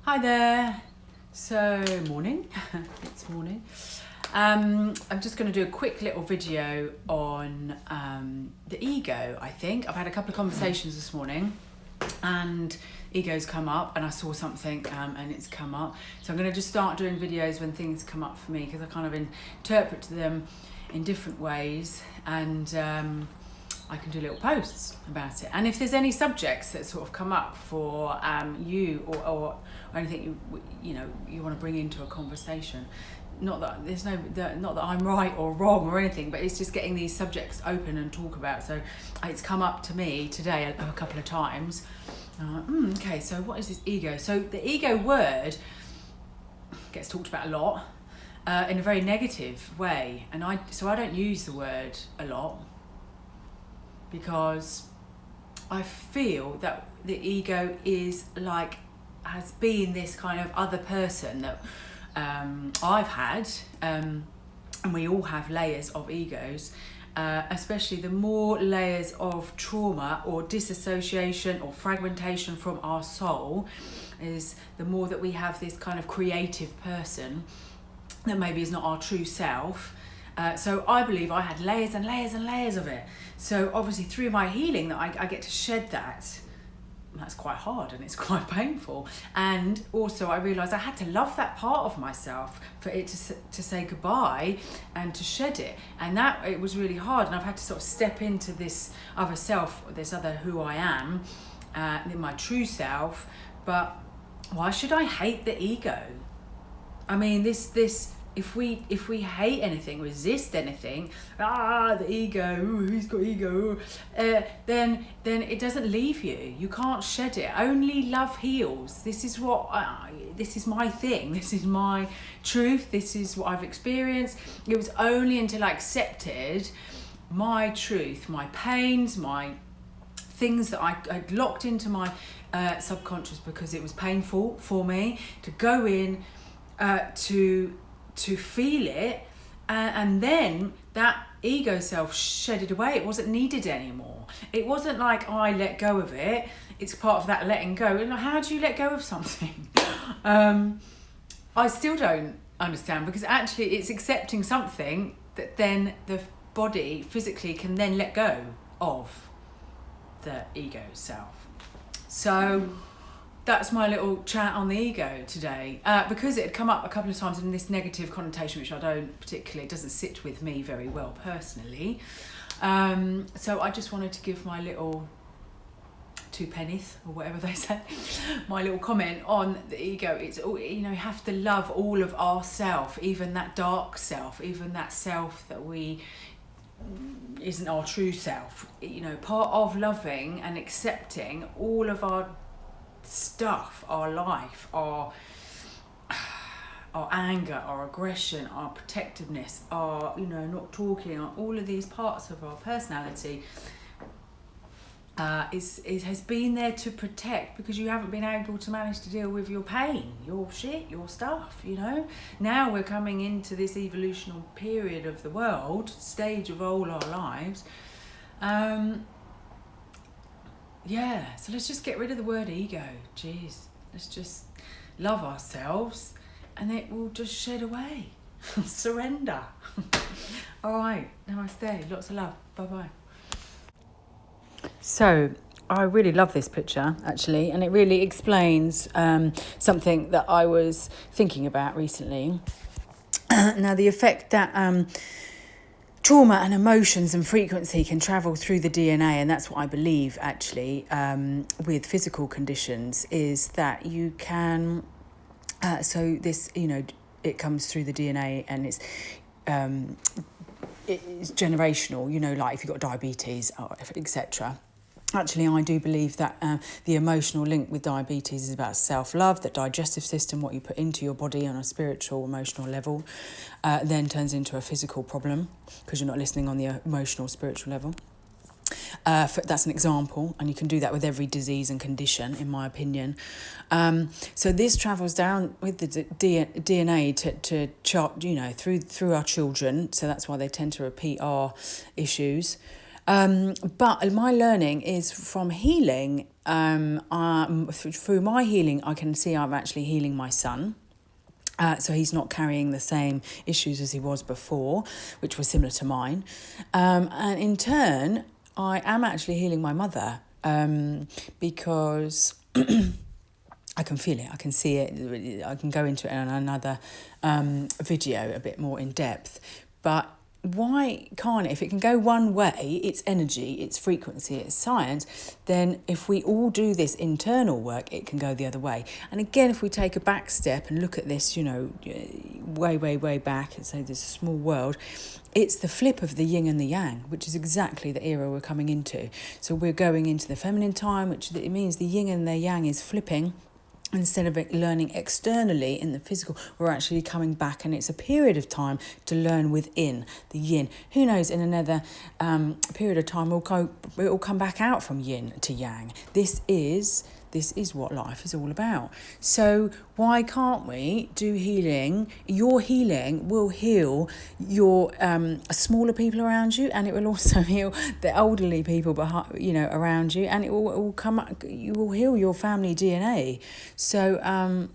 Hi there. So, morning. It's morning. I'm just going to do a quick little video on the ego, I think. I've had a couple of conversations this morning and ego's come up and I saw something and it's come up. So I'm going to just start doing videos when things come up for me because I kind of interpret them in different ways and I can do little posts about it. And if there's any subjects that sort of come up for you or anything you want to bring into a conversation, not that I'm right or wrong or anything, but it's just getting these subjects open and talk about. So it's come up to me today a couple of times. Okay, so what is this ego? So the ego word gets talked about a lot in a very negative way, and I don't use the word a lot because I feel that the ego has been this kind of other person that I've had, and we all have layers of egos, especially the more layers of trauma or disassociation or fragmentation from our soul is the more that we have this kind of creative person that maybe is not our true self. So I believe I had layers and layers and layers of it. So obviously through my healing that I get to shed that. That's quite hard and it's quite painful. And also I realised I had to love that part of myself for it to say goodbye and to shed it. And that it was really hard. And I've had to sort of step into this other self, this other who I am, in my true self. But why should I hate the ego? I mean, if we hate anything, resist anything, the ego, ooh, he's got ego, then it doesn't leave you. You can't shed it. Only love heals. This is this is my thing. This is my truth. This is what I've experienced. It was only until I accepted my truth, my pains, my things that I'd locked into my subconscious because it was painful for me to go in to feel it, and then that ego self shedded away. It wasn't needed anymore. It wasn't like I let go of it. It's part of that letting go. And how do you let go of something? I still don't understand, because actually it's accepting something that then the body physically can then let go of the ego self. So that's my little chat on the ego today, because it had come up a couple of times in this negative connotation, which I don't particularly, it doesn't sit with me very well personally. So I just wanted to give my little 2 pennies or whatever they say, my little comment on the ego. It's all, you have to love all of ourself, even that dark self, even that self that isn't our true self. Part of loving and accepting all of our stuff, our life, our anger, our aggression, our protectiveness, our not talking, all of these parts of our personality has been there to protect, because you haven't been able to manage to deal with your pain, your shit, your stuff. Now we're coming into this evolutional period of the world, stage of all our lives. So let's just get rid of the word ego. Jeez, let's just love ourselves and it will just shed away. Surrender. All right, namaste, lots of love, bye-bye. So I really love this picture, actually, and it really explains something that I was thinking about recently. Now, the effect that trauma and emotions and frequency can travel through the DNA, and that's what I believe actually with physical conditions, is that you can so this it comes through the DNA, and it's generational, like if you've got diabetes, etc. Actually, I do believe that the emotional link with diabetes is about self-love, that digestive system, what you put into your body on a spiritual, emotional level, then turns into a physical problem because you're not listening on the emotional, spiritual level. That's an example, and you can do that with every disease and condition, in my opinion. So this travels down with the DNA to chart, through our children. So that's why they tend to repeat our issues. But my learning is from healing. Through my healing, I can see I'm actually healing my son. So he's not carrying the same issues as he was before, which was similar to mine. And in turn, I am actually healing my mother, because I can feel it, I can see it, I can go into it in another video a bit more in depth. But why can't it? If it can go one way, it's energy, it's frequency, it's science, then if we all do this internal work, it can go the other way. And again, if we take a back step and look at this, way back and say there's a small world, it's the flip of the yin and the yang, which is exactly the era we're coming into. So we're going into the feminine time, which it means the yin and the yang is flipping. Instead of learning externally in the physical, we're actually coming back, and it's a period of time to learn within the yin. Who knows, in another period of time, we'll come back out from yin to yang. This is what life is all about. So why can't we do healing? Your healing will heal your smaller people around you, and it will also heal the elderly people around you, and it will you will heal your family DNA. So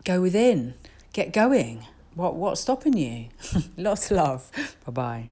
go within, get going. What's stopping you? Lots of love. Bye-bye.